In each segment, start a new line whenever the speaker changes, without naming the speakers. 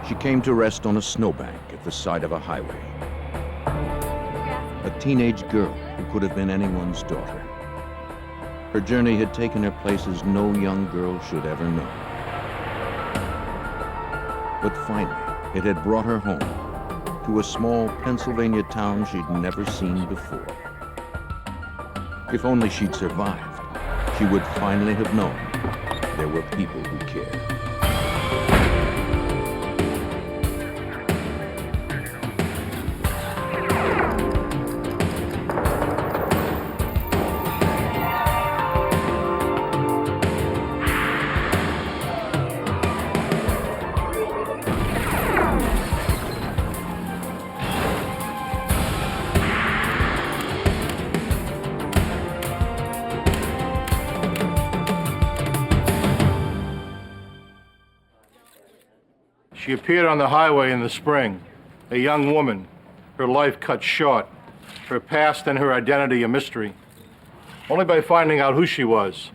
She came to rest on a snowbank at the side of a highway. A teenage girl who could have been anyone's daughter. Her journey had taken her places no young girl should ever know. But finally, it had brought her home to a small Pennsylvania town she'd never seen before. If only she'd survived, she would finally have known there were people who cared.
She appeared on the highway in the spring, a young woman, her life cut short, her past and her identity a mystery. Only by finding out who she was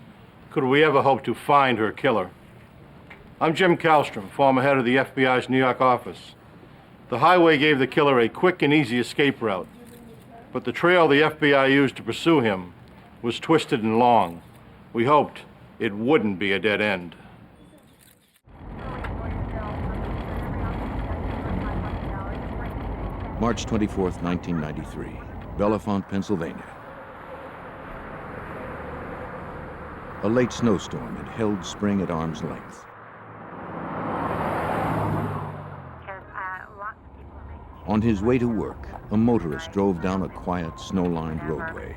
could we ever hope to find her killer. I'm Jim Kallstrom, former head of the FBI's New York office. The highway gave the killer a quick and easy escape route, but the trail the FBI used to pursue him was twisted and long. We hoped it wouldn't be a dead end.
March 24th, 1993, Bellefonte, Pennsylvania. A late snowstorm had held spring at arm's length. On his way to work, a motorist drove down a quiet, snow-lined roadway.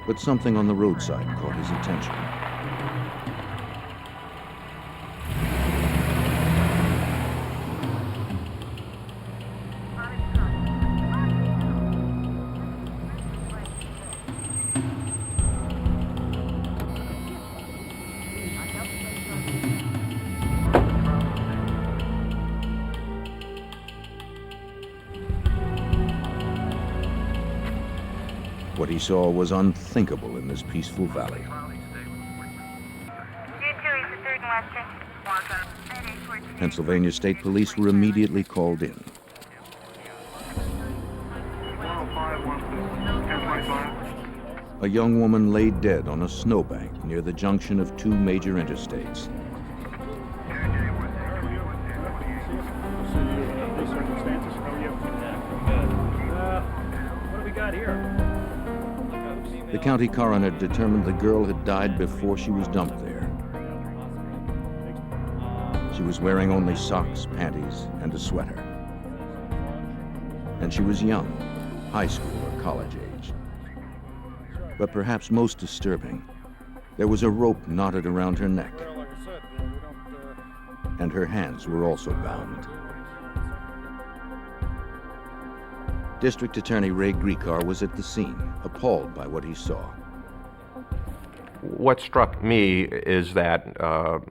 But something on the roadside caught his attention. What he saw was unthinkable in this peaceful valley. Pennsylvania State Police were immediately called in. A young woman lay dead on a snowbank near the junction of two major interstates.
What do we got here?
The county coroner determined the girl had died before she was dumped there. She was wearing only socks, panties, and a sweater. And she was young, high school or college age. But perhaps most disturbing, there was a rope knotted around her neck. And her hands were also bound. District Attorney Ray Gricar was at the scene, appalled by what he saw.
What struck me is that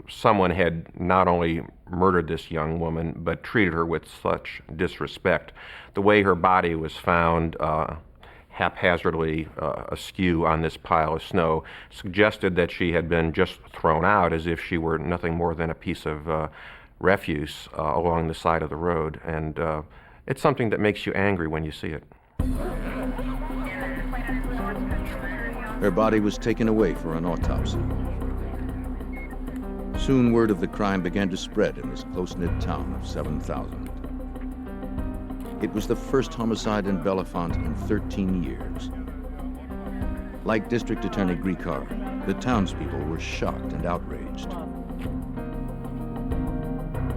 someone had not only murdered this young woman, but treated her with such disrespect. The way her body was found haphazardly askew on this pile of snow suggested that she had been just thrown out as if she were nothing more than a piece of refuse along the side of the road. And it's something that makes you angry when you see it.
Her body was taken away for an autopsy. Soon word of the crime began to spread in this close-knit town of 7,000. It was the first homicide in Bellefonte in 13 years. Like District Attorney Gricar, the townspeople were shocked and outraged.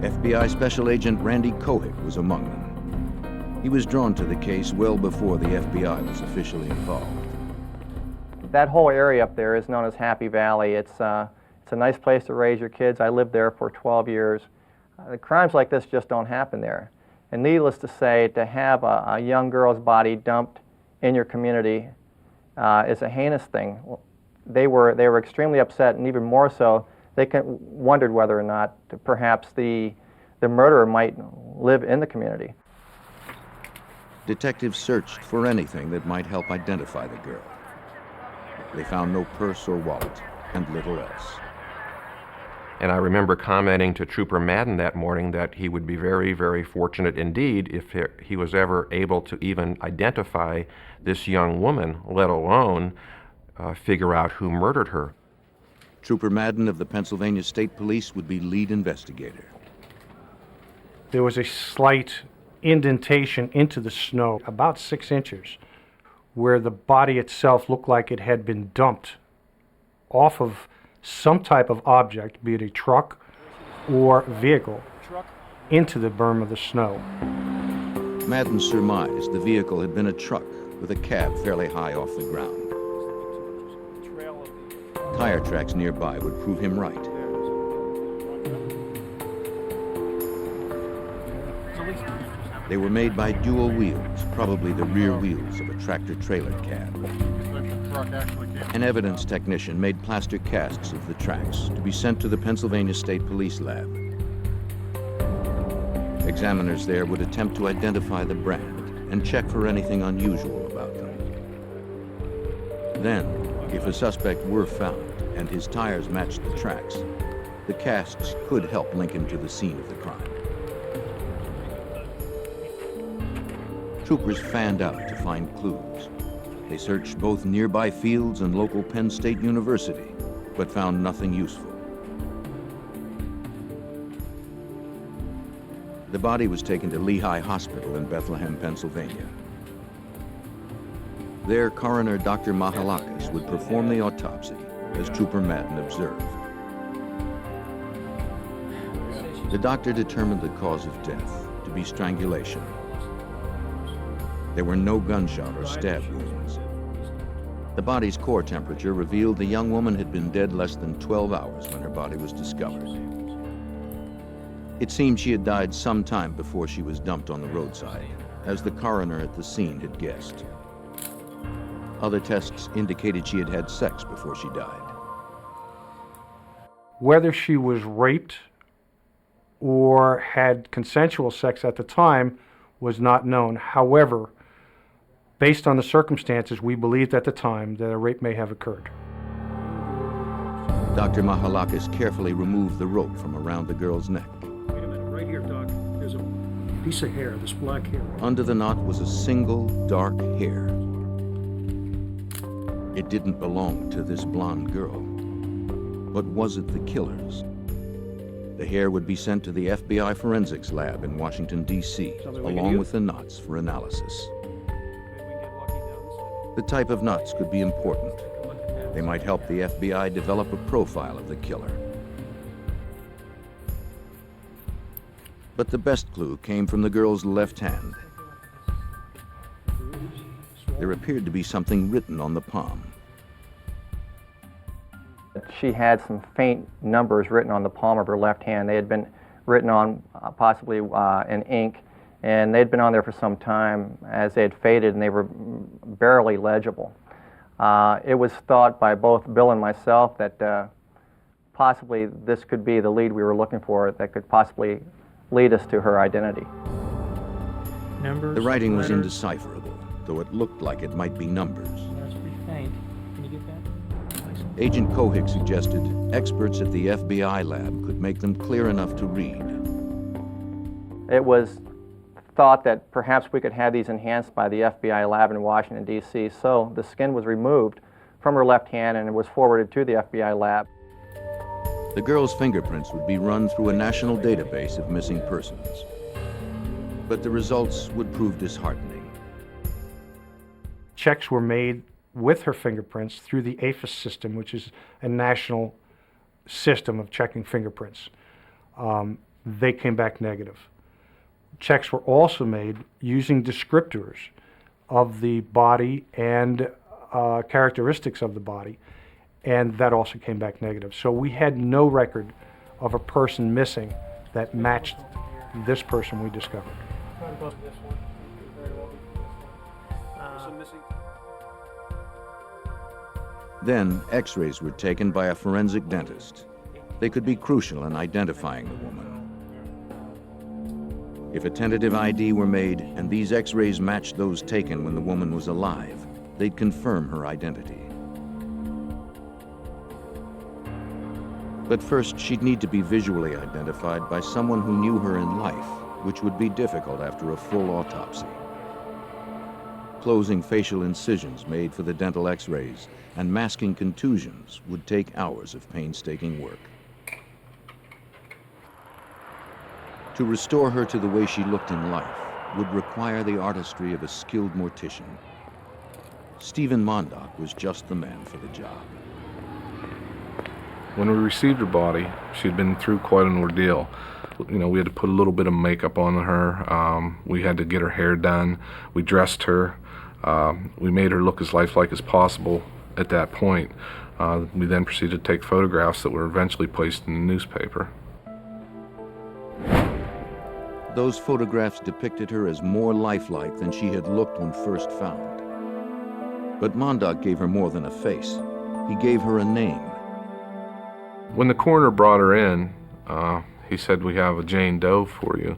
FBI Special Agent Randy Kohik was among them. He was drawn to the case well before the FBI was officially involved.
That whole area up there is known as Happy Valley. It's a nice place to raise your kids. I lived there for 12 years. Crimes like this just don't happen there. And needless to say, to have a young girl's body dumped in your community is a heinous thing. They were extremely upset, and even more so, they wondered whether or not perhaps the murderer might live in the community.
Detectives searched for anything that might help identify the girl. They found no purse or wallet, and little else.
And I remember commenting to Trooper Madden that morning that he would be very, very fortunate indeed if he was ever able to even identify this young woman, let alone figure out who murdered her.
Trooper Madden of the Pennsylvania State Police would be lead investigator.
There was a slight indentation into the snow, about 6 inches, where the body itself looked like it had been dumped off of some type of object, be it a truck or vehicle, into the berm of the snow.
Madden surmised the vehicle had been a truck with a cab fairly high off the ground. Tire tracks nearby would prove him right. They were made by dual wheels, probably the rear wheels of a tractor-trailer cab. An evidence technician made plaster casts of the tracks to be sent to the Pennsylvania State Police lab. Examiners there would attempt to identify the brand and check for anything unusual about them. Then, if a suspect were found and his tires matched the tracks, the casts could help link him to the scene of the crime. Troopers fanned out to find clues. They searched both nearby fields and local Penn State University, but found nothing useful. The body was taken to Lehigh Hospital in Bethlehem, Pennsylvania. There, coroner Dr. Mahalakis would perform the autopsy, as Trooper Madden observed. The doctor determined the cause of death to be strangulation. There were no gunshot or stab wounds. The body's core temperature revealed the young woman had been dead less than 12 hours when her body was discovered. It seemed she had died some time before she was dumped on the roadside, as the coroner at the scene had guessed. Other tests indicated she had had sex before she died.
Whether she was raped or had consensual sex at the time was not known. However, based on the circumstances, we believed at the time that a rape may have occurred.
Dr. Mahalakis carefully removed the rope from around the girl's neck.
Wait a minute, right here, Doc. There's a piece of hair, this black hair.
Under the knot was a single dark hair. It didn't belong to this blonde girl. But was it the killer's? The hair would be sent to the FBI forensics lab in Washington, D.C., along with the knots for analysis. The type of knots could be important. They might help the FBI develop a profile of the killer. But the best clue came from the girl's left hand. There appeared to be something written on the palm.
She had some faint numbers written on the palm of her left hand. They had been written on possibly in ink, and they'd been on there for some time as they had faded, and they were barely legible. It was thought by both Bill and myself that possibly this could be the lead we were looking for that could possibly lead us to her identity.
Numbers,
The writing was
letters.
indecipherable, though it looked like it might be numbers.
That's pretty faint. Can you get that?
Agent Kohig suggested experts at the FBI lab could make them clear enough to read.
It was thought that perhaps we could have these enhanced by the FBI lab in Washington, D.C., so the skin was removed from her left hand and it was forwarded to the FBI lab.
The girl's fingerprints would be run through a national database of missing persons. But the results would prove disheartening.
Checks were made with her fingerprints through the APHIS system, which is a national system of checking fingerprints. They came back negative. Checks were also made using descriptors of the body and characteristics of the body, and that also came back negative. So we had no record of a person missing that matched this person we discovered.
Then, x-rays were taken by a forensic dentist. They could be crucial in identifying the woman. If a tentative ID were made and these x-rays matched those taken when the woman was alive, they'd confirm her identity. But first, she'd need to be visually identified by someone who knew her in life, which would be difficult after a full autopsy. Closing facial incisions made for the dental x-rays and masking contusions would take hours of painstaking work. To restore her to the way she looked in life would require the artistry of a skilled mortician. Stephen Mondock was just the man for the job.
When we received her body, she'd been through quite an ordeal. You know, we had to put a little bit of makeup on her. We had to get her hair done. We dressed her. We made her look as lifelike as possible at that point. We then proceeded to take photographs that were eventually placed in the newspaper.
Those photographs depicted her as more lifelike than she had looked when first found. But Mondock gave her more than a face. He gave her a name.
When the coroner brought her in, he said, "We have a Jane Doe for you."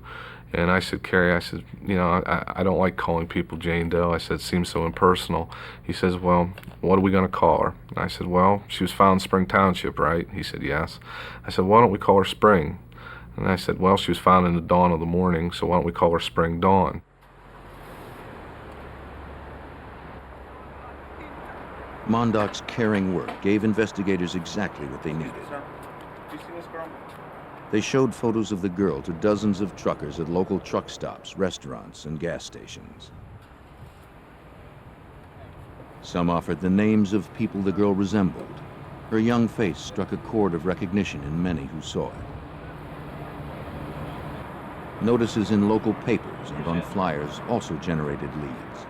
And I said, "Carrie," I said, "you know, I don't like calling people Jane Doe." I said, "It seems so impersonal." He says, "Well, what are we going to call her?" And I said, "Well, she was found in Spring Township, right?" He said, "Yes." I said, "Why don't we call her Spring?" And I said, "Well, she was found in the dawn of the morning, so why don't we call her Spring Dawn?"
Mondock's caring work gave investigators exactly what they needed. They showed photos of the girl to dozens of truckers at local truck stops, restaurants, and gas stations. Some offered the names of people the girl resembled. Her young face struck a chord of recognition in many who saw it. Notices in local papers and on flyers also generated leads.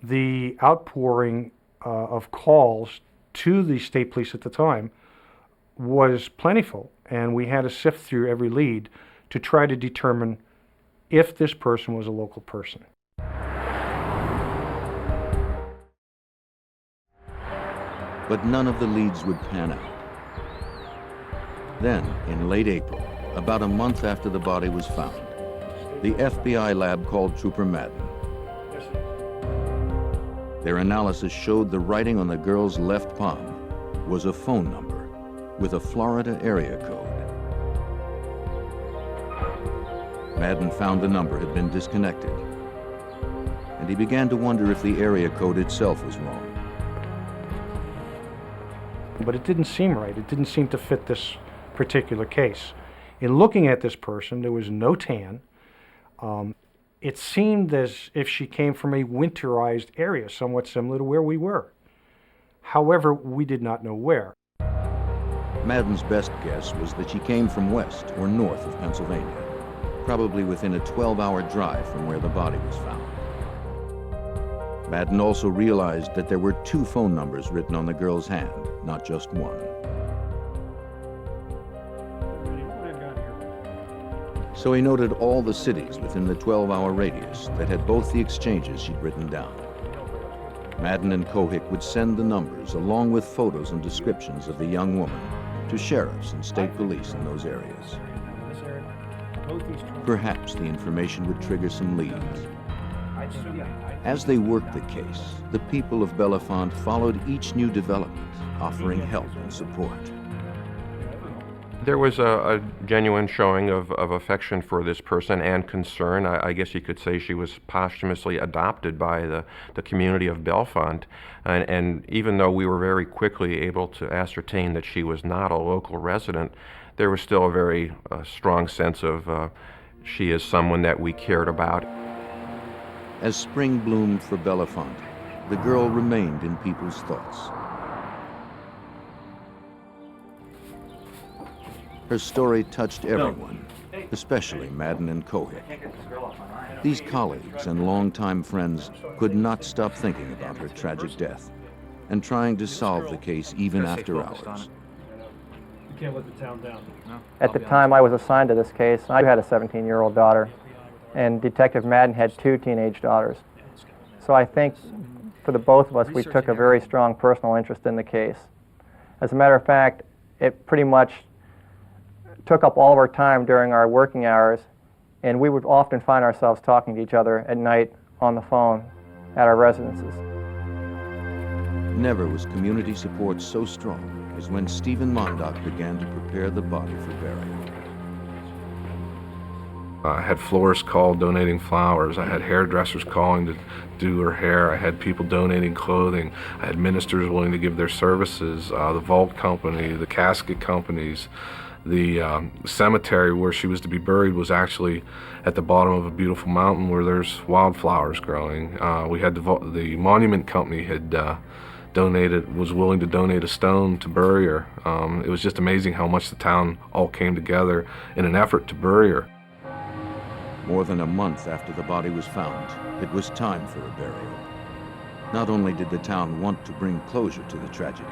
The outpouring of calls to the state police at the time was plentiful, and we had to sift through every lead to try to determine if this person was a local person.
But none of the leads would pan out. Then, in late April, about a month after the body was found, the FBI lab called Trooper Madden. Their analysis showed the writing on the girl's left palm was a phone number with a Florida area code. Madden found the number had been disconnected, and he began to wonder if the area code itself was wrong.
But it didn't seem right. It didn't seem to fit this particular case. In looking at this person, there was no tan. It seemed as if she came from a winterized area, somewhat similar to where we were. However, we did not know where.
Madden's best guess was that she came from west or north of Pennsylvania, probably within a 12-hour drive from where the body was found. Madden also realized that there were 2 phone numbers written on the girl's hand, not just one. So he noted all the cities within the 12-hour radius that had both the exchanges she'd written down. Madden and Kohik would send the numbers along with photos and descriptions of the young woman to sheriffs and state police in those areas. Perhaps the information would trigger some leads. As they worked the case, the people of Bellefonte followed each new development, offering help and support.
There was a genuine showing of affection for this person and concern. I guess you could say she was posthumously adopted by the community of Bellefonte. And even though we were very quickly able to ascertain that she was not a local resident, there was still a very strong sense of she is someone that we cared about.
As spring bloomed for Bellefonte, the girl remained in people's thoughts. Her story touched everyone, especially Madden and Kohik. These colleagues and longtime friends could not stop thinking about her tragic death and trying to solve the case even after hours.
You can't let the town down.
At the time I was assigned to this case, I had a 17-year-old daughter, and Detective Madden had 2 teenage daughters. So I think for the both of us, we took a very strong personal interest in the case. As a matter of fact, it pretty much took up all of our time during our working hours, and we would often find ourselves talking to each other at night on the phone at our residences.
Never was community support so strong is when Stephen Mondock began to prepare the body for burial.
I had florists call donating flowers. I had hairdressers calling to do her hair. I had people donating clothing. I had ministers willing to give their services, the vault company, the casket companies. The cemetery where she was to be buried was actually at the bottom of a beautiful mountain where there's wildflowers growing. We had the monument company had was willing to donate a stone to bury her. It was just amazing how much the town all came together in an effort to bury her.
More than a month after the body was found, it was time for a burial. Not only did the town want to bring closure to the tragedy,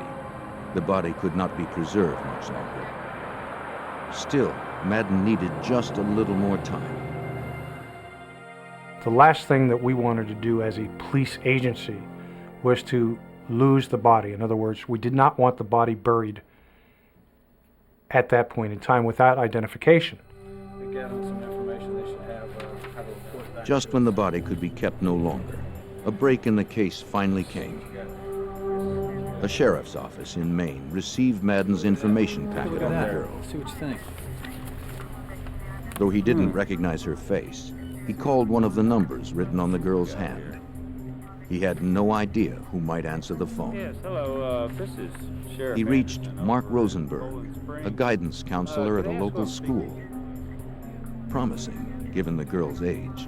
the body could not be preserved much longer. Still, Madden needed just a little more time.
The last thing that we wanted to do as a police agency was to lose the body. In other words, we did not want the body buried at that point in time without identification.
Just when the body could be kept no longer, a break in the case finally came. A sheriff's office in Maine received Madden's information packet on the girl.
See what you think.
Though he didn't recognize her face, he called one of the numbers written on the girl's hand. He had no idea who might answer the phone.
Yes, hello, this is Sheriff.
He reached Mark Rosenberg, a guidance counselor at a local school. Promising, given the girl's age.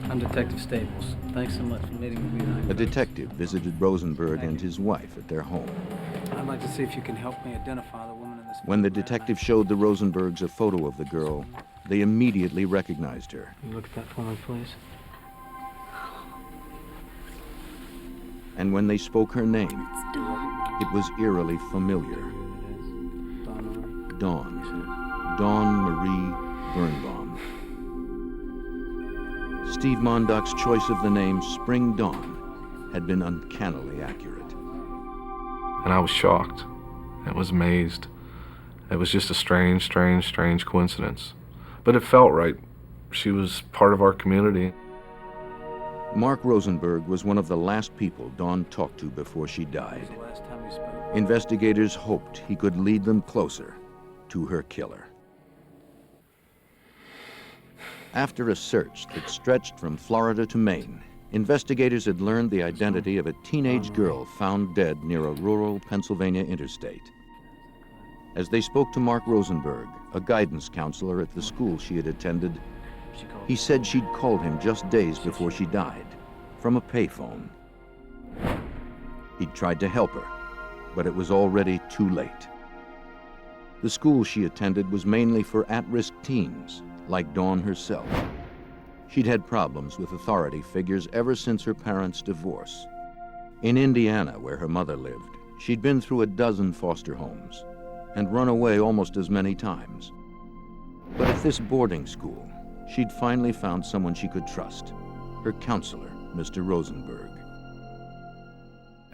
I'm Detective Staples. Thanks so much for meeting with me tonight.
A detective visited Rosenberg and his wife at their home.
I'd like to see if you can help me identify the woman in this.
When the detective showed the Rosenbergs a photo of the girl, they immediately recognized her.
Can you look at that for me, please?
And when they spoke her name, it was eerily familiar. Dawn Marie Birnbaum. Steve Mondock's choice of the name Spring Dawn had been uncannily accurate.
And I was shocked. I was amazed. It was just a strange coincidence. But it felt right. She was part of our community.
Mark Rosenberg was one of the last people Dawn talked to before she died. Investigators hoped he could lead them closer to her killer. After a search that stretched from Florida to Maine, investigators had learned the identity of a teenage girl found dead near a rural Pennsylvania interstate. As they spoke to Mark Rosenberg, a guidance counselor at the school she had attended, he said she'd called him just days before she died, from a payphone. He'd tried to help her, but it was already too late. The school she attended was mainly for at-risk teens, like Dawn herself. She'd had problems with authority figures ever since her parents' divorce. In Indiana, where her mother lived, she'd been through a dozen foster homes and run away almost as many times. But at this boarding school, she'd finally found someone she could trust, her counselor, Mr. Rosenberg.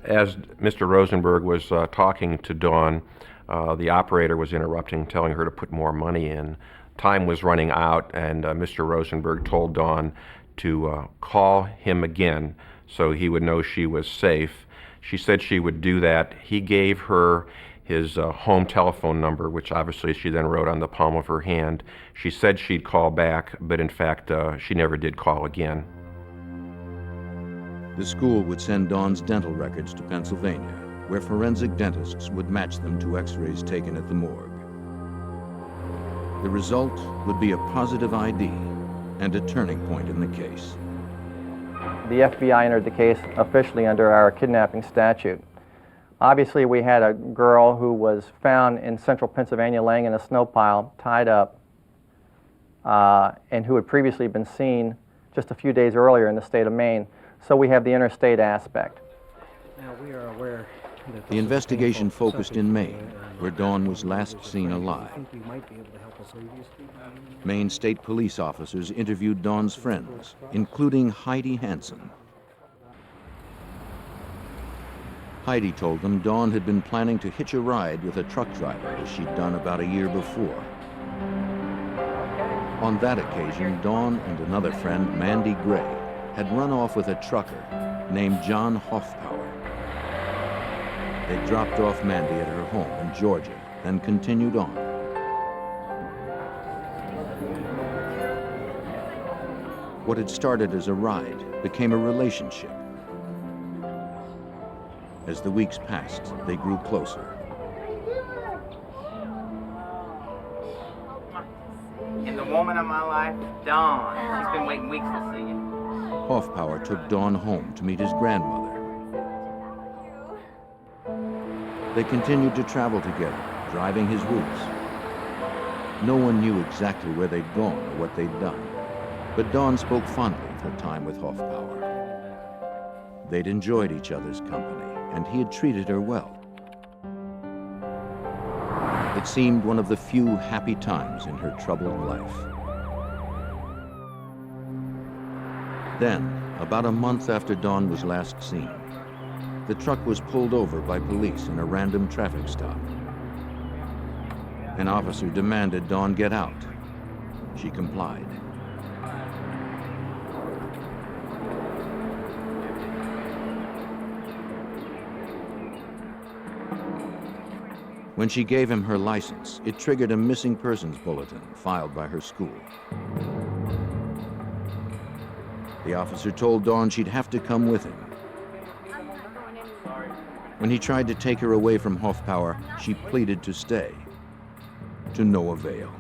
As Mr. Rosenberg was talking to Dawn, the operator was interrupting, telling her to put more money in. Time was running out, and Mr. Rosenberg told Dawn to call him again so he would know she was safe. She said she would do that. He gave her his home telephone number, which obviously she then wrote on the palm of her hand. She said she'd call back, but in fact, she never did call again.
The school would send Dawn's dental records to Pennsylvania, where forensic dentists would match them to x-rays taken at the morgue. The result would be a positive ID and a turning point in the case.
The FBI entered the case officially under our kidnapping statute. Obviously, we had a girl who was found in central Pennsylvania laying in a snow pile, tied up, and who had previously been seen just a few days earlier in the state of Maine. So we have the interstate aspect.
Now, we are aware that
The investigation focused in Maine, where Dawn was last seen alive. Maine state police officers interviewed Dawn's friends, including Heidi Hansen. Heidi told them Dawn had been planning to hitch a ride with a truck driver, as she'd done about a year before. On that occasion, Dawn and another friend, Mandy Gray, had run off with a trucker named John Hoffpower. They dropped off Mandy at her home in Georgia, then continued on. What had started as a ride became a relationship. As the weeks passed, they grew closer.
And the woman of my life, Dawn. She's been waiting weeks to see you.
Hoffpower took Dawn home to meet his grandmother. They continued to travel together, driving his routes. No one knew exactly where they'd gone or what they'd done, but Dawn spoke fondly of her time with Hoffpower. They'd enjoyed each other's company, and he had treated her well. It seemed one of the few happy times in her troubled life. Then, about a month after Dawn was last seen, the truck was pulled over by police in a random traffic stop. An officer demanded Dawn get out. She complied. When she gave him her license, it triggered a missing persons bulletin filed by her school. The officer told Dawn she'd have to come with him. When he tried to take her away from Hoffpower, she pleaded to stay, to no avail.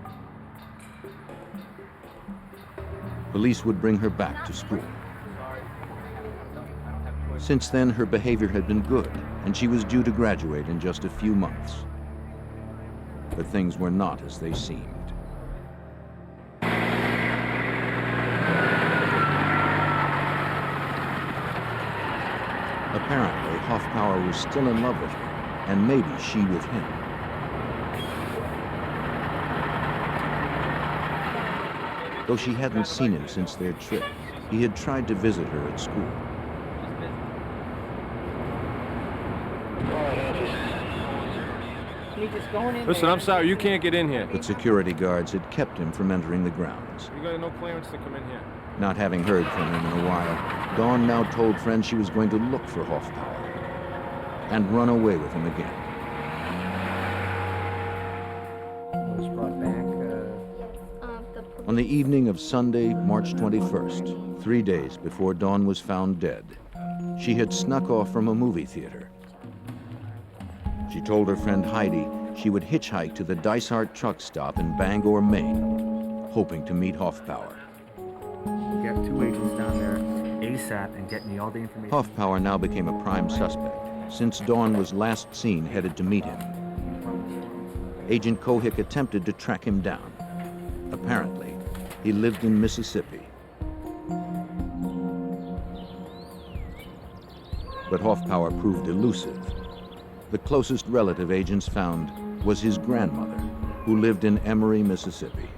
Police would bring her back to school. Since then, her behavior had been good, and she was due to graduate in just a few months. But things were not as they seemed. Apparently, Hoffpower was still in love with her, and maybe she with him. Though she hadn't seen him since their trip, he had tried to visit her at school.
Listen, I'm sorry, you can't get in here.
But security guards had kept him from entering the grounds.
You got no clearance to come in here.
Not having heard from him in a while, Dawn now told friends she was going to look for Hoffpower and run away with him again.
Was brought back,
On the evening of Sunday, March 21st, 3 days before Dawn was found dead, she had snuck off from a movie theater. She told her friend Heidi she would hitchhike to the Dysart truck stop in Bangor, Maine, hoping to meet Hoffpower.
Get 2 agents down there ASAP and get me all the information.
Hoffpower now became a prime suspect, since Dawn was last seen headed to meet him. Agent Kohick attempted to track him down. Apparently, he lived in Mississippi. But Hoffpower proved elusive. The closest relative agents found was his grandmother, who lived in Emory, Mississippi.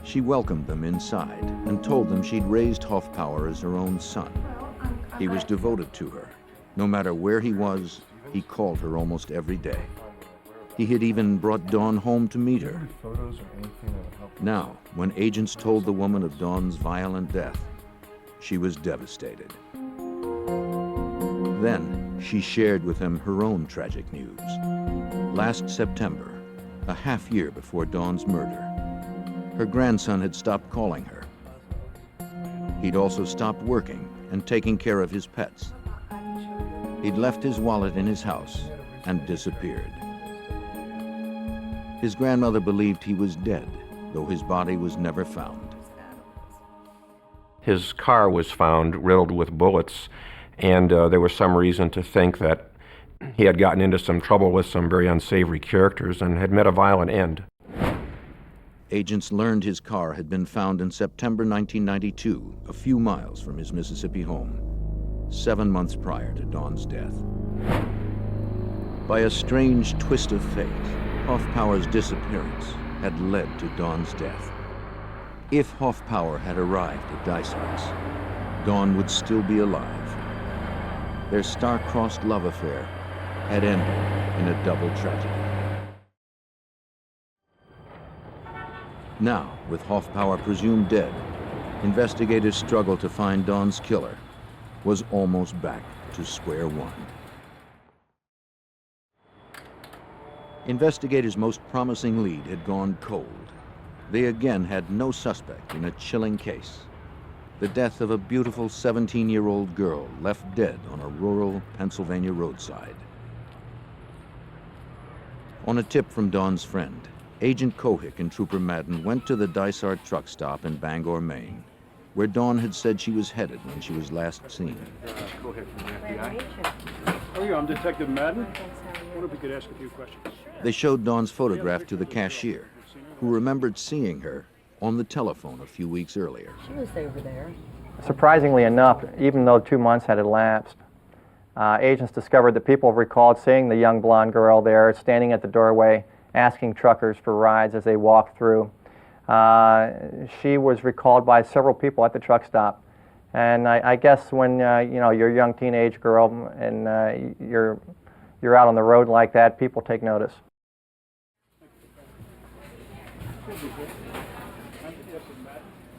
She welcomed them inside and told them she'd raised Hoffpower as her own son. He was devoted to her. No matter where he was, he called her almost every day. He had even brought Dawn home to meet her. Now, when agents told the woman of Dawn's violent death, she was devastated. Then, she shared with them her own tragic news. Last September, a half year before Dawn's murder, her grandson had stopped calling her. He'd also stopped working and taking care of his pets. He'd left his wallet in his house and disappeared. His grandmother believed he was dead, though his body was never found.
His car was found riddled with bullets, and there was some reason to think that he had gotten into some trouble with some very unsavory characters and had met a violent end.
Agents learned his car had been found in September 1992, a few miles from his Mississippi home, 7 months prior to Dawn's death. By a strange twist of fate, Hoffpower's disappearance had led to Dawn's death. If Hoffpower had arrived at Dysart's, Dawn would still be alive. Their star-crossed love affair had ended in a double tragedy. Now, with Hoffpower presumed dead, Investigators' struggle to find Dawn's killer was almost back to square one. Investigators' most promising lead had gone cold. They again had no suspect in a chilling case. The death of a beautiful 17-year-old girl left dead on a rural Pennsylvania roadside. On a tip from Dawn's friend, Agent Cohick and Trooper Madden went to the Dysart truck stop in Bangor, Maine, where Dawn had said she was headed when she was last seen.
Cohick from the FBI. How are you? I'm Detective Madden. I wonder if we could ask a few questions.
They showed Dawn's photograph to the cashier, who remembered seeing her on the telephone a few weeks earlier.
She was over there.
Surprisingly enough, even though 2 months had elapsed, agents discovered that people recalled seeing the young blonde girl there standing at the doorway asking truckers for rides as they walked through. She was recalled by several people at the truck stop. And I guess when you know, you're a young teenage girl and you're out on the road like that, people take notice.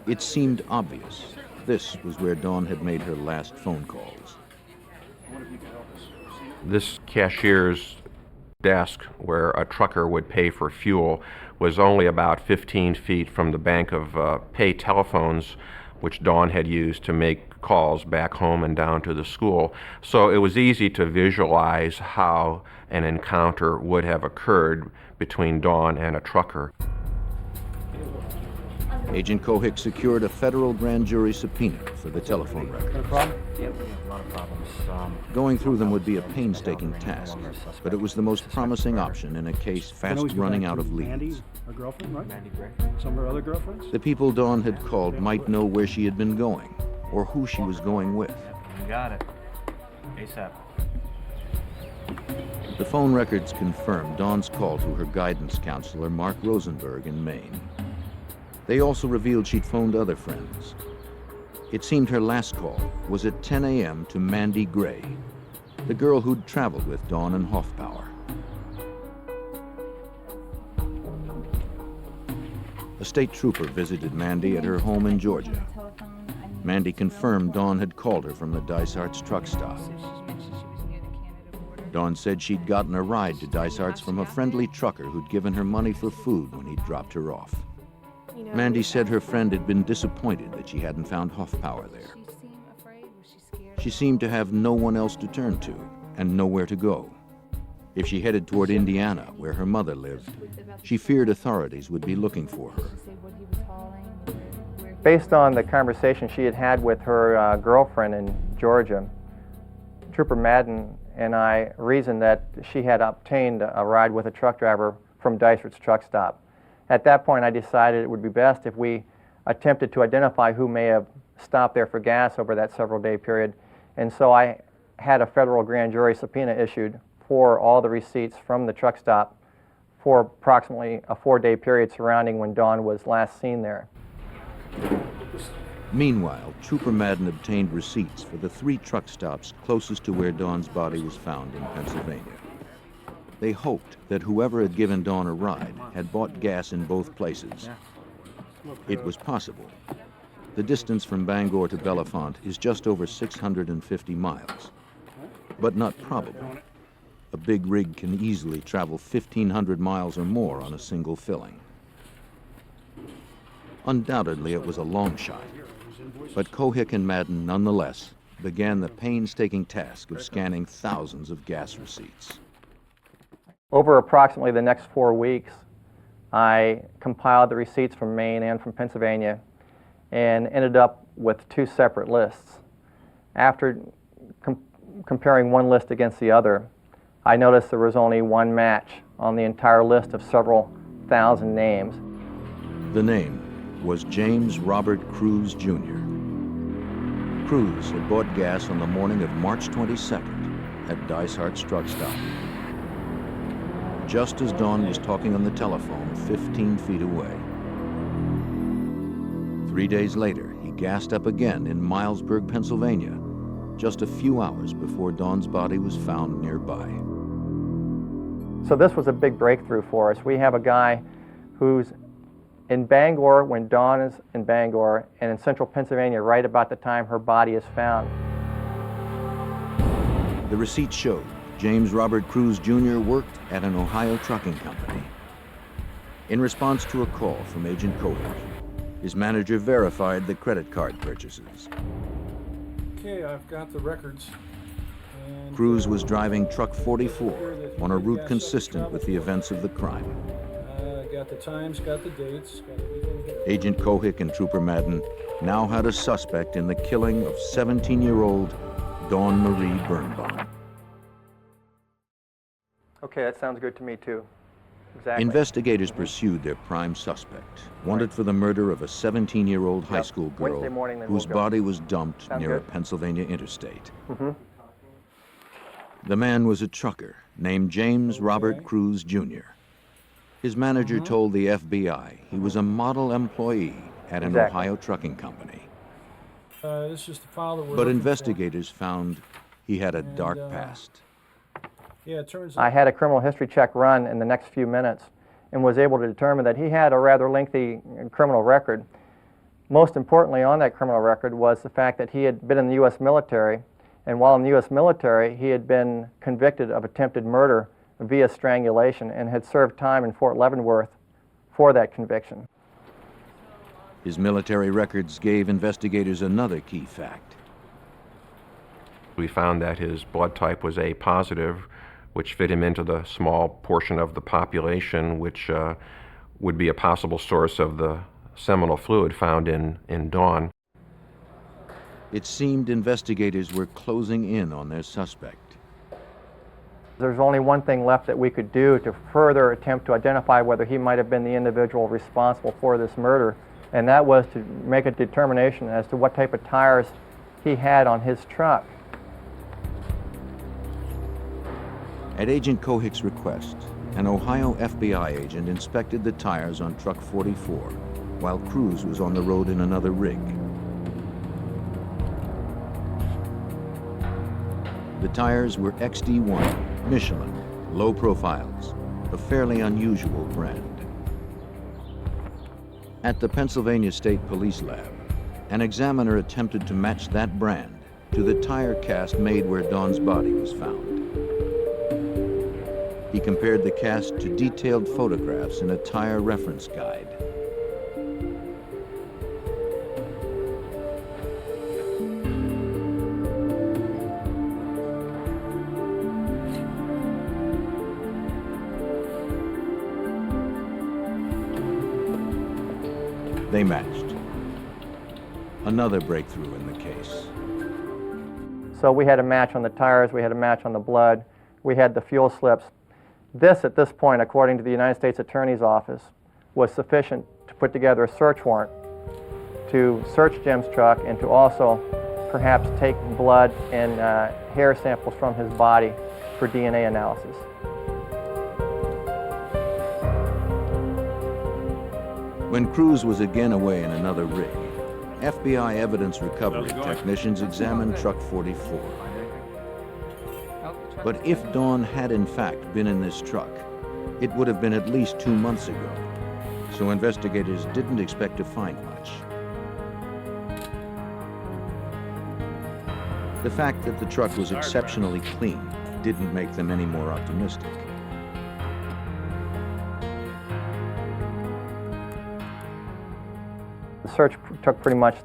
It seemed obvious this was where Dawn had made her last phone calls.
This cashier's desk, where a trucker would pay for fuel, was only about 15 feet from the bank of pay telephones which Dawn had used to make calls back home and down to the school. So it was easy to visualize how an encounter would have occurred between Dawn and a trucker.
Agent Cohick secured a federal grand jury subpoena for the telephone records.
Got a problem? Yep, we have a lot of problems.
Going through them would be a painstaking task, but it was the most promising option in a case fast running out of leads.
Mandy, her girlfriend, right?
Mandy Gray.
Some of her other girlfriends?
The people Dawn had called might know where she had been going, or who she was going with.
You got it. ASAP.
The phone records confirmed Dawn's call to her guidance counselor, Mark Rosenberg, in Maine. They also revealed she'd phoned other friends. It seemed her last call was at 10 a.m. to Mandy Gray, the girl who'd traveled with Dawn and Hoffbauer. A state trooper visited Mandy at her home in Georgia. Mandy confirmed Dawn had called her from the Dysart's truck stop. Dawn said she'd gotten a ride to Dysart's from a friendly trucker who'd given her money for food when he'd dropped her off. Mandy said her friend had been disappointed that she hadn't found Hoffbauer there. She seemed to have no one else to turn to and nowhere to go. If she headed toward Indiana, where her mother lived, she feared authorities would be looking for her.
Based on the conversation she had had with her girlfriend in Georgia, Trooper Madden and I reasoned that she had obtained a ride with a truck driver from Dysart's truck stop. At that point, I decided it would be best if we attempted to identify who may have stopped there for gas over that several-day period. And so I had a federal grand jury subpoena issued for all the receipts from the truck stop for approximately a 4-day period surrounding when Dawn was last seen there.
Meanwhile, Trooper Madden obtained receipts for the 3 truck stops closest to where Dawn's body was found in Pennsylvania. They hoped that whoever had given Dawn a ride had bought gas in both places. It was possible. The distance from Bangor to Bellefonte is just over 650 miles, but not probable. A big rig can easily travel 1,500 miles or more on a single filling. Undoubtedly, it was a long shot, but Cohick and Madden nonetheless began the painstaking task of scanning thousands of gas receipts.
Over approximately the next 4 weeks, I compiled the receipts from Maine and from Pennsylvania and ended up with 2 separate lists. After comparing one list against the other, I noticed there was only one match on the entire list of several thousand names.
The name was James Robert Cruz, Jr. Cruz had bought gas on the morning of March 22nd at Dysart's truck stop, just as Dawn was talking on the telephone 15 feet away. 3 days later, he gassed up again in Milesburg, Pennsylvania, just a few hours before Dawn's body was found nearby.
So this was a big breakthrough for us. We have a guy who's in Bangor when Dawn is in Bangor, and in central Pennsylvania right about the time her body is found.
The receipt showed James Robert Cruz Jr. worked at an Ohio trucking company. In response to a call from Agent Cohick, his manager verified the credit card purchases.
Okay, I've got the records. And,
Cruz was driving truck 44 on a route consistent with the events of the crime.
got the times, got the dates, got everything here.
Agent Cohick and Trooper Madden now had a suspect in the killing of 17-year-old Dawn Marie Birnbaum.
Okay, that sounds good to me too. Exactly.
Investigators pursued their prime suspect, wanted for the murder of a 17-year-old high school girl
Wednesday morning, then
whose
we'll go.
body was dumped
Sound
near a
good?
Pennsylvania interstate.
Mm-hmm.
The man was a trucker named James Robert Cruz Jr. His manager told the FBI he was a model employee at an
Exactly.
Ohio trucking company.
This is the file that we're
But
looking
investigators found he had a dark
And,
past.
for. Yeah, it turns
I
out.
had a criminal history check run in the next few minutes and was able to determine that he had a rather lengthy criminal record. Most importantly on that criminal record was the fact that he had been in the U.S. military, and while in the U.S. military, he had been convicted of attempted murder via strangulation and had served time in Fort Leavenworth for that conviction.
His military records gave investigators another key fact.
We found that his blood type was A positive, which fit him into the small portion of the population which would be a possible source of the seminal fluid found in Dawn.
It seemed investigators were closing in on their suspect.
There's only one thing left that we could do to further attempt to identify whether he might have been the individual responsible for this murder, and that was to make a determination as to what type of tires he had on his truck.
At Agent Cohick's request, an Ohio FBI agent inspected the tires on truck 44 while Cruz was on the road in another rig. The tires were XD1, Michelin, low profiles, a fairly unusual brand. At the Pennsylvania State Police Lab, an examiner attempted to match that brand to the tire cast made where Dawn's body was found. He compared the cast to detailed photographs in a tire reference guide. They matched. Another breakthrough in the case.
So we had a match on the tires, we had a match on the blood, we had the fuel slips. This, at this point, according to the United States Attorney's Office, was sufficient to put together a search warrant to search Jim's truck and to also perhaps take blood and hair samples from his body for DNA analysis.
When Cruz was again away in another rig, FBI evidence recovery technicians examined truck 44. But if Dawn had in fact been in this truck, it would have been at least 2 months ago, so investigators didn't expect to find much. The fact that the truck was exceptionally clean didn't make them any more optimistic.
The search took pretty much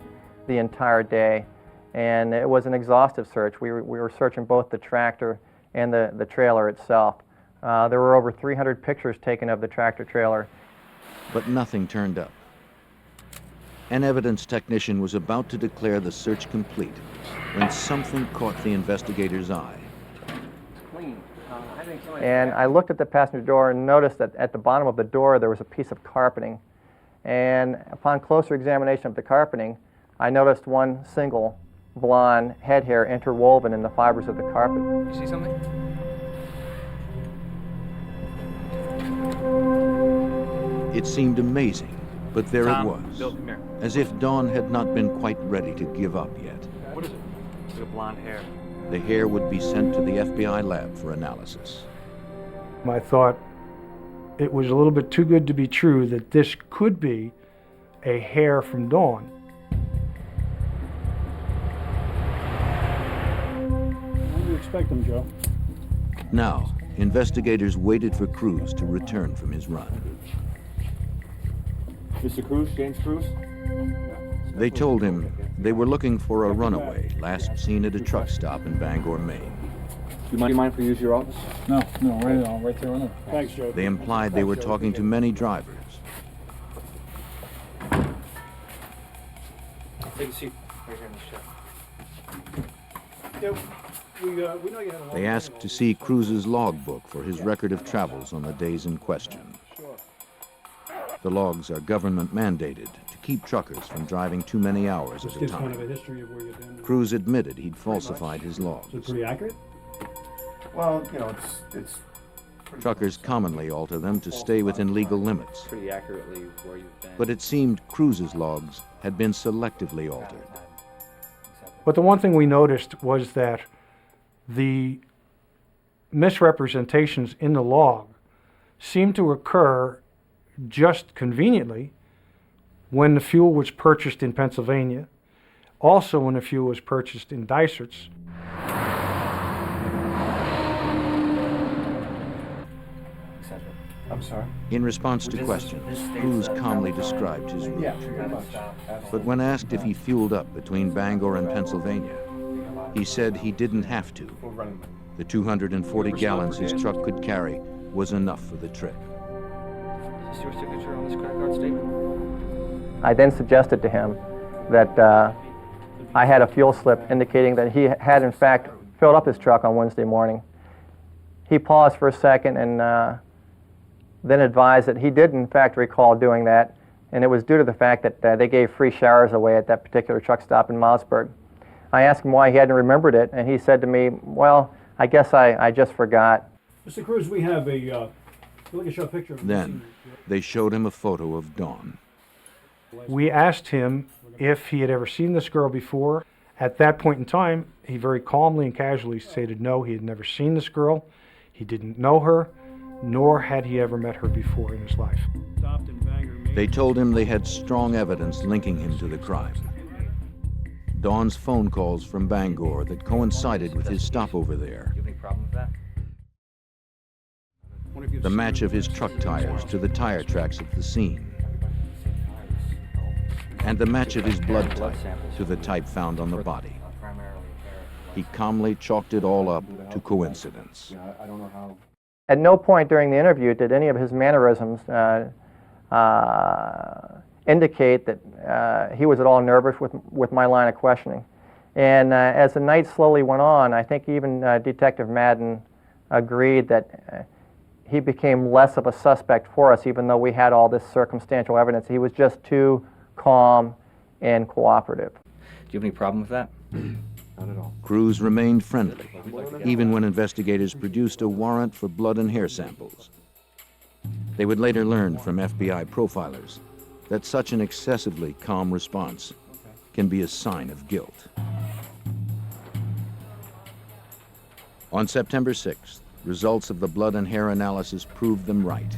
the entire day, and it was an exhaustive search. We were searching both the tractor and the trailer itself. There were over 300 pictures taken of the tractor trailer.
But nothing turned up. An evidence technician was about to declare the search complete when something caught the investigator's eye.
And I looked at the passenger door and noticed that at the bottom of the door there was a piece of carpeting. And upon closer examination of the carpeting, I noticed one single blonde head hair interwoven in the fibers of the carpet.
You see something?
It seemed amazing, but there it was,
Bill, come here.
as if Dawn had not been quite ready to give up yet.
What is it? It's like a blonde hair.
The hair would be sent to the FBI lab for analysis.
I thought it was a little bit too good to be true that this could be a hair from Dawn.
When do you expect them, Joe?
Now, investigators waited for Cruz to return from his run.
Mr. Cruz, James Cruz?
They told him they were looking for a runaway last seen at a truck stop in Bangor, Maine.
Do you mind if we use your office?
No, right there on there. Thanks, Joe.
They implied they were talking to many drivers.
Take a seat right here in the shed.
We know you had a long
They asked to see Cruz's logbook for his record of travels on the days in question. The logs are government mandated to keep truckers from driving too many hours at a
Gives kind of a
time.
history of where you've been.
Cruz admitted he'd falsified his
Is it
logs.
pretty accurate?
Well, you know, it's
Truckers commonly alter them to stay within legal limits.
Pretty accurately where you've been.
But it seemed Cruz's logs had been selectively altered.
But the one thing we noticed was that the misrepresentations in the log seemed to occur just conveniently when the fuel was purchased in Pennsylvania, also when the fuel was purchased in Dyserts.
I'm sorry.
In response to questions, Cruz calmly described his route.
Yeah, pretty much.
But when asked if he fueled up between Bangor and Pennsylvania, he said he didn't have to. The 240 gallons his truck could carry was enough for the trip.
Is this your signature on this credit card statement?
I then suggested to him that I had a fuel slip indicating that he had in fact filled up his truck on Wednesday morning. He paused for a second and then advised that he did in fact recall doing that, and it was due to the fact that they gave free showers away at that particular truck stop in Mossburg. I asked him why he hadn't remembered it, and he said to me, well, I guess I just forgot.
Mr. Cruz, we have a, look at your picture.
Then, they showed him a photo of Dawn.
We asked him if he had ever seen this girl before. At that point in time, he very calmly and casually stated no, he had never seen this girl, he didn't know her, nor had he ever met her before in his life.
Stopped in Bangor, Maine.
They told him they had strong evidence linking him to the crime. Dawn's phone calls from Bangor that coincided with his stopover there.
Do you have any problem with that?
The match of his truck tires to the tire tracks at the scene. And the match of his blood type to the type found on the body. He calmly chalked it all up to coincidence.
I don't know how.
At no point during the interview did any of his mannerisms indicate that he was at all nervous with my line of questioning. And as the night slowly went on, I think even Detective Madden agreed that he became less of a suspect for us, even though we had all this circumstantial evidence. He was just too calm and cooperative.
Do you have any problem with that?
Not at all.
Cruz remained friendly, even when investigators produced a warrant for blood and hair samples. They would later learn from FBI profilers that such an excessively calm response can be a sign of guilt. On September 6th, results of the blood and hair analysis proved them right.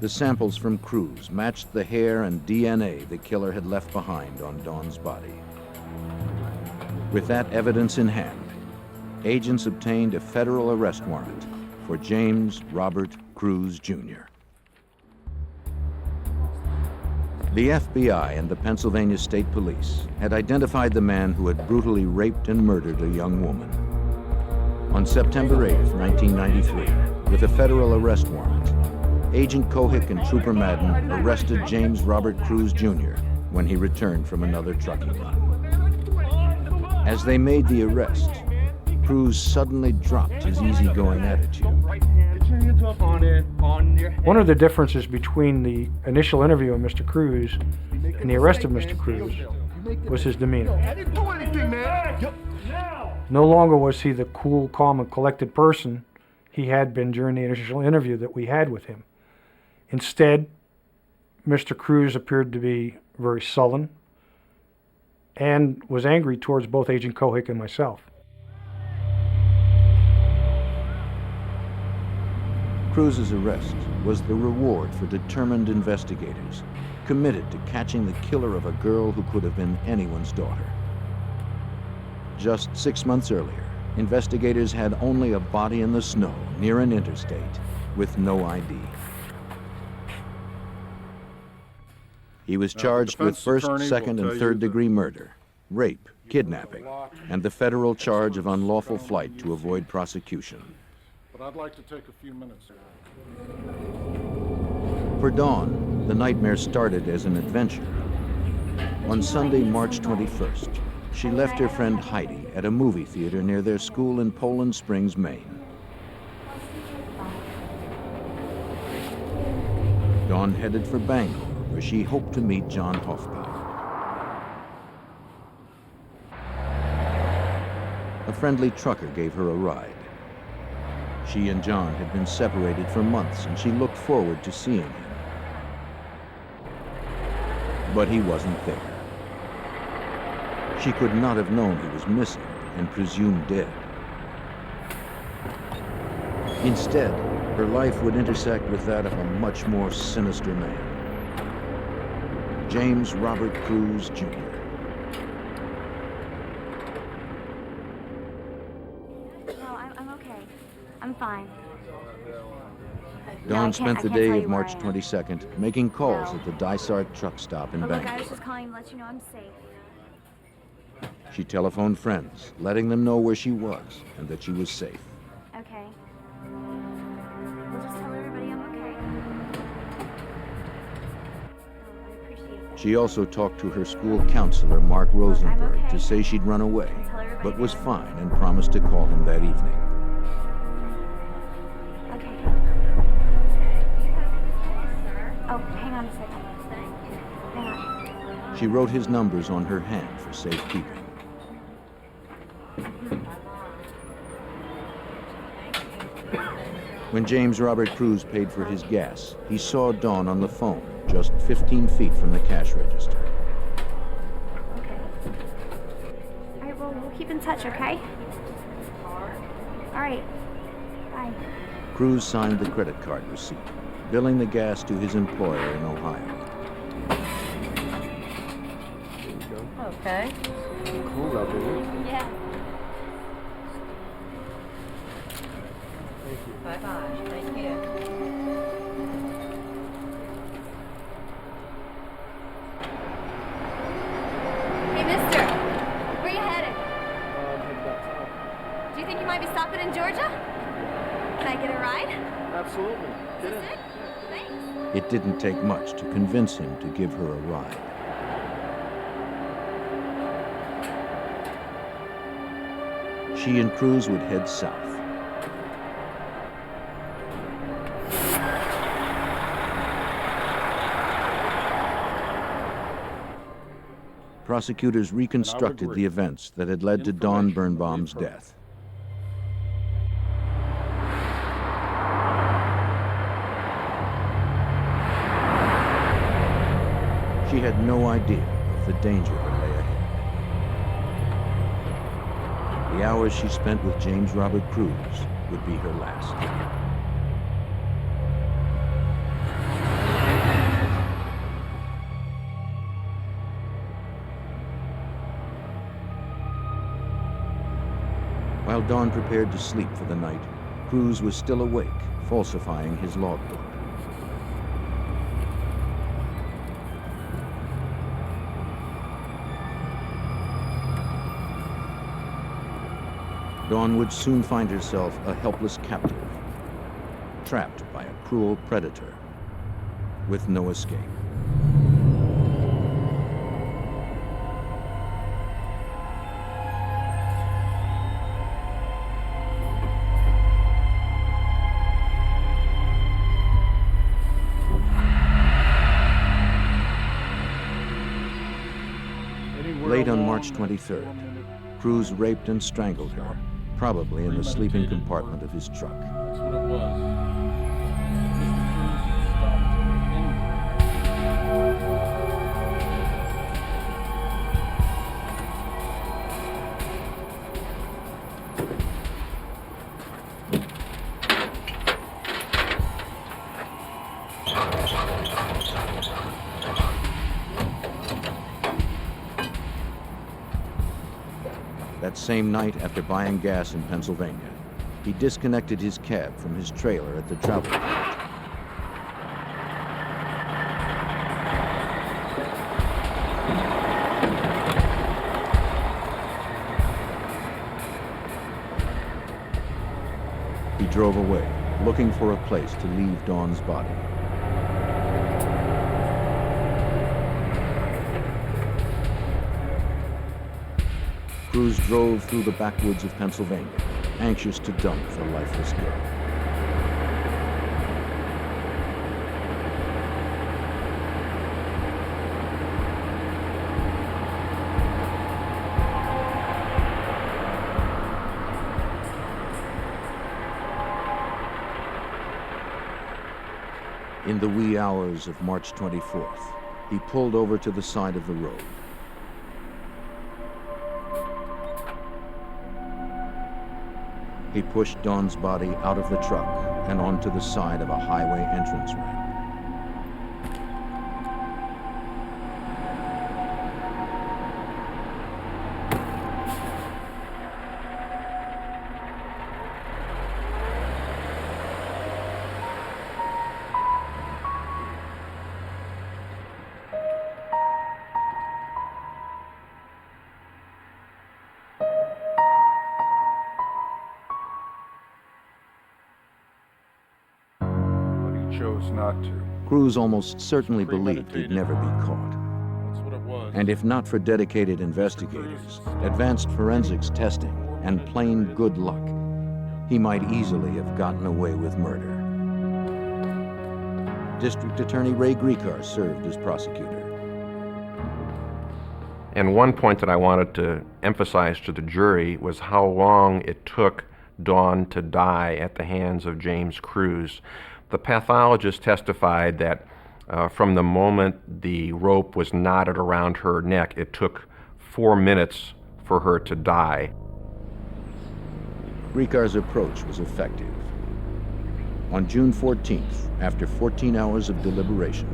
The samples from Cruz matched the hair and DNA the killer had left behind on Dawn's body. With that evidence in hand, agents obtained a federal arrest warrant for James Robert Cruz, Jr. The FBI and the Pennsylvania State Police had identified the man who had brutally raped and murdered a young woman. On September 8, 1993, with a federal arrest warrant, Agent Cohick and Trooper Madden arrested James Robert Cruz, Jr. when he returned from another trucking run. As they made the arrest, Cruz suddenly dropped his easygoing attitude.
One of the differences between the initial interview of Mr. Cruz and the arrest of Mr. Cruz was his demeanor. No longer was he the cool, calm, and collected person he had been during the initial interview that we had with him. Instead, Mr. Cruz appeared to be very sullen and was angry towards both Agent Cohick and myself.
Cruz's arrest was the reward for determined investigators, committed to catching the killer of a girl who could have been anyone's daughter. Just 6 months earlier, investigators had only a body in the snow near an interstate with no ID. He was charged with first, second, and third-degree murder, rape, kidnapping, and the federal charge of unlawful flight to avoid prosecution.
But I'd like to take a few minutes.
For Dawn, the nightmare started as an adventure. On Sunday, March 21st, she left her friend Heidi at a movie theater near their school in Poland Springs, Maine. Dawn headed for Bangor, where she hoped to meet John Hoffman. A friendly trucker gave her a ride. She and John had been separated for months, and she looked forward to seeing him. But he wasn't there. She could not have known he was missing and presumed dead. Instead, her life would intersect with that of a much more sinister man. James Robert Cruz, Jr.
No, I'm okay. I'm fine.
Dawn spent the day of March 22nd making calls at the Dysart truck stop in
Look, I
Bangor.
was just calling to let you know I'm safe.
She telephoned friends, letting them know where she was and that she was safe.
Okay. We'll just tell everybody I'm okay. Oh, I appreciate that.
She also talked to her school counselor, Mark Rosenberg, to say she'd run away, but was fine and promised to call him that evening.
Okay. Oh, hang on a second. Hang on.
She wrote his numbers on her hand for safekeeping. When James Robert Cruz paid for his gas, he saw Dawn on the phone, just 15 feet from the cash register.
Okay. All right, well, we'll keep in touch, okay? All right. Bye.
Cruz signed the credit card receipt, billing the gas to his employer in Ohio.
Okay.
Cool out there.
Yeah.
Bye-bye. Thank you.
Hey, mister. Where you headed? Do you think you might be stopping in Georgia? Can I get a ride?
Absolutely. Get in.
Thanks.
It didn't take much to convince him to give her a ride. She and Cruz would head south. Prosecutors reconstructed the events that had led to Dawn Birnbaum's death. She had no idea of the danger that lay ahead. The hours she spent with James Robert Cruz would be her last. While Dawn prepared to sleep for the night, Cruz was still awake, falsifying his logbook. Dawn would soon find herself a helpless captive, trapped by a cruel predator, with no escape. Late on March 23rd, Cruz raped and strangled her, probably in the sleeping compartment of his truck.
That's what it was.
That same night, after buying gas in Pennsylvania, he disconnected his cab from his trailer at the travel point. He drove away, looking for a place to leave Dawn's body. Cruz drove through the backwoods of Pennsylvania, anxious to dump the lifeless girl. In the wee hours of March 24th, he pulled over to the side of the road. He pushed Dawn's body out of the truck and onto the side of a highway entrance ramp.
Chose not to.
Cruz almost certainly believed he'd never be caught.
That's what it was.
And if not for dedicated investigators, advanced forensics testing, and plain good luck, he might easily have gotten away with murder. District Attorney Ray Gricar served as prosecutor.
And one point that I wanted to emphasize to the jury was how long it took Dawn to die at the hands of James Cruz. The pathologist testified that from the moment the rope was knotted around her neck, it took 4 minutes for her to die.
Gricar's approach was effective. On June 14th, after 14 hours of deliberation,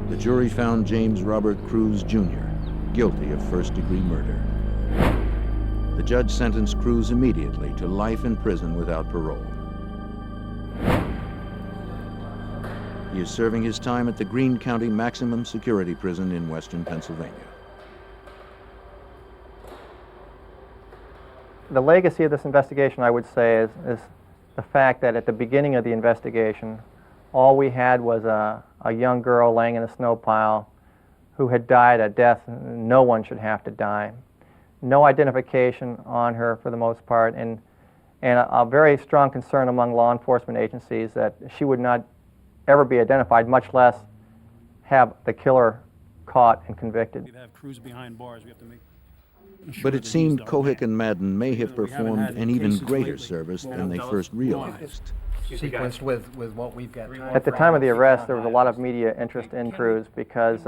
the jury found James Robert Cruz Jr. guilty of first-degree murder. The judge sentenced Cruz immediately to life in prison without parole. He is serving his time at the Greene County Maximum Security Prison in western Pennsylvania.
The legacy of this investigation, I would say, is the fact that at the beginning of the investigation, all we had was a young girl laying in a snow pile who had died a death no one should have to die. No identification on her for the most part, and a very strong concern among law enforcement agencies that she would not ever be identified, much less have the killer caught and convicted.
We'd have Cruz behind bars. We have to make
But it seemed Kohik and Madden may have performed an even greater service than they first realized.
Sequenced with what we've got.
At the time of the arrest, there was a lot of media interest in Cruz because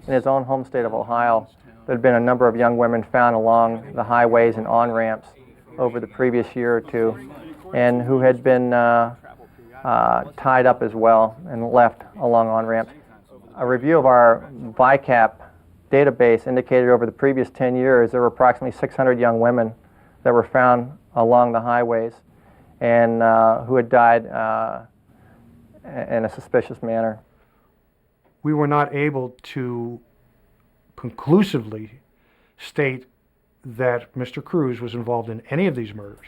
in his own home state of Ohio, there had been a number of young women found along the highways and on-ramps over the previous year or two, and who had been tied up as well and left along on-ramps. A review of our VICAP database indicated over the previous 10 years there were approximately 600 young women that were found along the highways and who had died in a suspicious manner.
We were not able to conclusively state that Mr. Cruz was involved in any of these murders.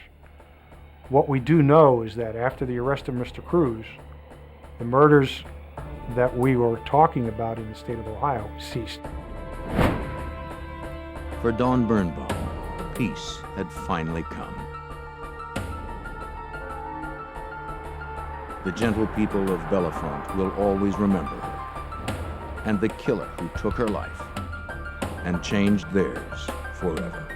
What we do know is that after the arrest of Mr. Cruz, the murders that we were talking about in the state of Ohio ceased.
For Dawn Birnbaum, peace had finally come. The gentle people of Bellefonte will always remember her, and the killer who took her life and changed theirs forever.